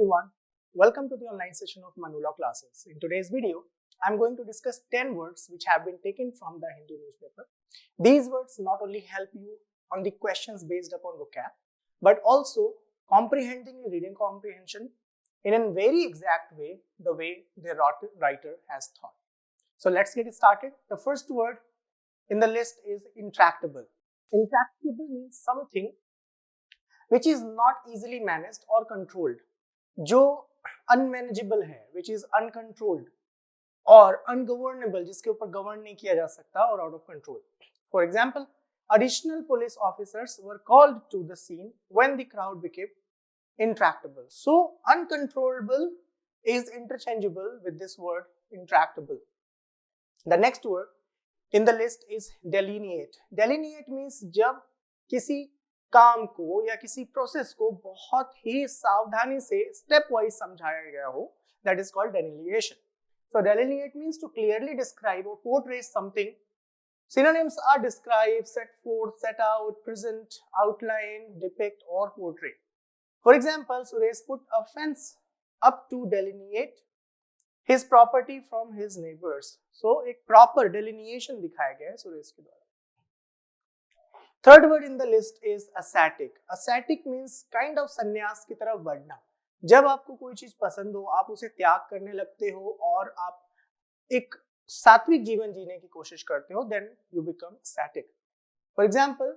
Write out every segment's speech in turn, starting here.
everyone, welcome to the online session of Manu Law Classes. In today's video, I am going to discuss 10 words which have been taken from the Hindu newspaper. These words not only help you on the questions based upon vocab, but also comprehending the reading comprehension in a very exact way, the way the writer has thought. So let's get started. The first word in the list is intractable. Intractable means something which is not easily managed or controlled, जो unmanageable है, which is uncontrolled, और ungovernable, जिसके ऊपर govern नहीं किया जा सकता और out of control. For example, additional police officers were called to the scene when the crowd became intractable. So uncontrollable is interchangeable with this word intractable. The next word in the list is delineate. Delineate means जब किसी काम को या किसी process को बहुत ही सावधानी से स्टेप वाइज समझाया गया हो, that is called delineation. So delineate means to clearly describe or portray something. Synonyms are describe, set forth, set out, present, outline, depict or portray. For example, Suresh put a fence up to delineate his property from his neighbors. So एक proper delineation दिखाया गया है सुरेश के द्वारा. Third word in the list is ascetic. Ascetic means kind of संन्यास की तरफ बढ़ना. जब आपको कोई चीज पसंद हो, आप उसे त्याग करने लगते हो और आप एक सात्विक जीवन जीने की कोशिश करते हो, then you become ascetic. For example,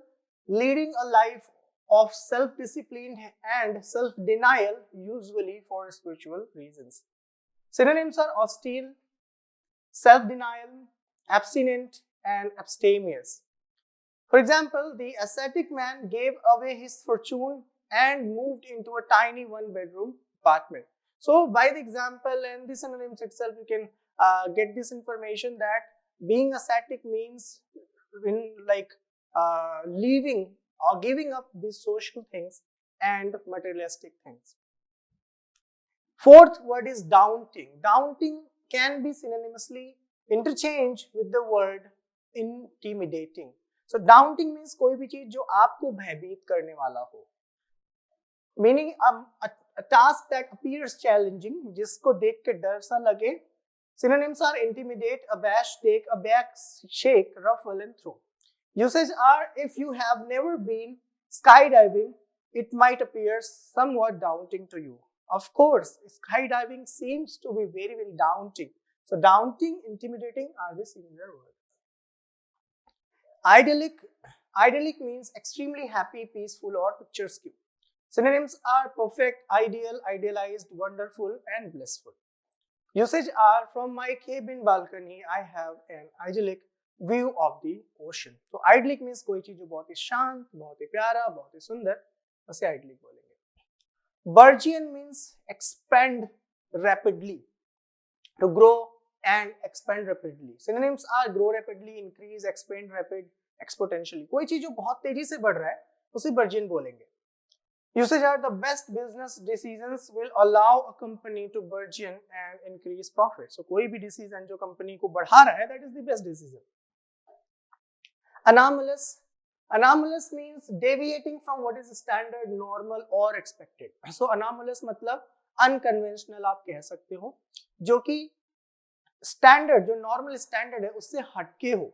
leading a life of self-discipline and self-denial, usually for spiritual reasons. Synonyms are austere, self-denial, abstinent, and abstemious. For example, the ascetic man gave away his fortune and moved into a tiny one-bedroom apartment. So, by the example and the synonyms itself, you can get this information that being ascetic means leaving or giving up these social things and materialistic things. Fourth word is daunting. Daunting can be synonymously interchanged with the word intimidating. So daunting means कोई भी चीज जो आपको भयभीत करने वाला हो, meaning a task that appears challenging, जिसको देख के डर सा लगे. Synonyms are intimidate, abash, take, aback, shake, ruffle and throw. Usage are if you have never been skydiving, it might appear somewhat daunting to you. Of course, skydiving seems to be very, very daunting. So daunting, intimidating are the similar words. Idyllic means extremely happy, peaceful or picturesque. Synonyms are perfect, ideal, idealized, wonderful and blissful. Usage are from my cabin balcony, I have an idyllic view of the ocean. So idyllic means कोई चीज जो बहुत ही शांत, बहुत ही प्यारा, बहुत ही सुंदर, उसे idyllic बोलेंगे. Burgeon means expand rapidly, to grow and expand rapidly. Synonyms are grow rapidly, increase, expand rapid, exponentially. कोई चीज जो बहुत तेजी से बढ़ रहा है, उसे burgeon बोलेंगे. Usage are the best business decisions will allow a company to burgeon and increase profit. So कोई भी decision जो company को बढ़ा रहा है, that is the best decision. Anomalous means deviating from what is standard, normal or expected. So anomalous मतलब unconventional आप कह सकते हो, जो कि standard, जो normal standard है, उससे हटके हो.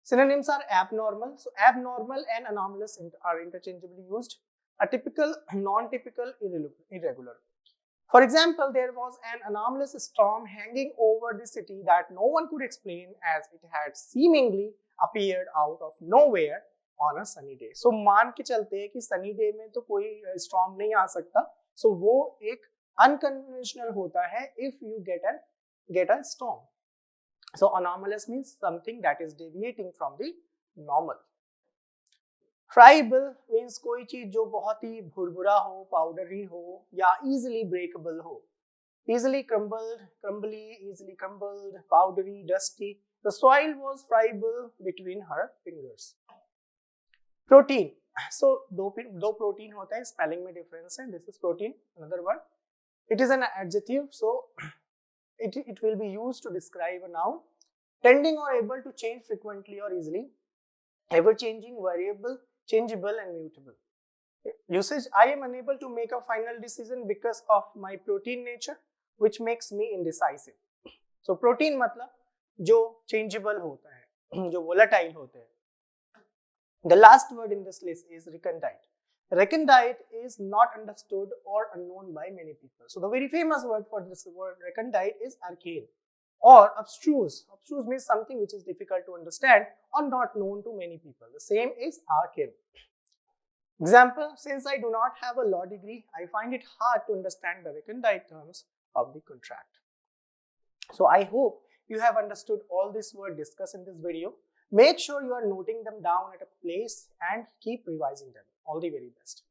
Synonyms are abnormal. So abnormal and anomalous are interchangeably used. Atypical, non-typical, irregular. For example, there was an anomalous storm hanging over the city that no one could explain as it had seemingly appeared out of nowhere on a sunny day. So मान के चलते हैं कि sunny day में तो कोई storm नहीं आ सकता. So वो एक unconventional होता है if you get a storm. So anomalous means something that is deviating from the normal. Friable means कोई चीज जो बहुत ही भुरभुरा हो, powdery हो या easily breakable हो. Easily crumbly, easily crumbled, powdery, dusty. The soil was friable between her fingers. Protein. So दो protein होता है, spelling में difference है. This is protein. Another one. It is an adjective, so it will be used to describe a noun. Tending or able to change frequently or easily. Ever changing, variable, changeable and mutable. Usage, I am unable to make a final decision because of my protein nature, which makes me indecisive. So protein मतलब जो changeable होता है, जो volatile होते हैं. The last word in this list is recondite. Recondite is not understood or unknown by many people. So the very famous word for this word recondite is arcane or abstruse. Abstruse means something which is difficult to understand or not known to many people. The same is arcane. Example, since I do not have a law degree, I find it hard to understand the recondite terms of the contract. So I hope you have understood all these words discussed in this video. Make sure you are noting them down at a place and keep revising them. All the very best.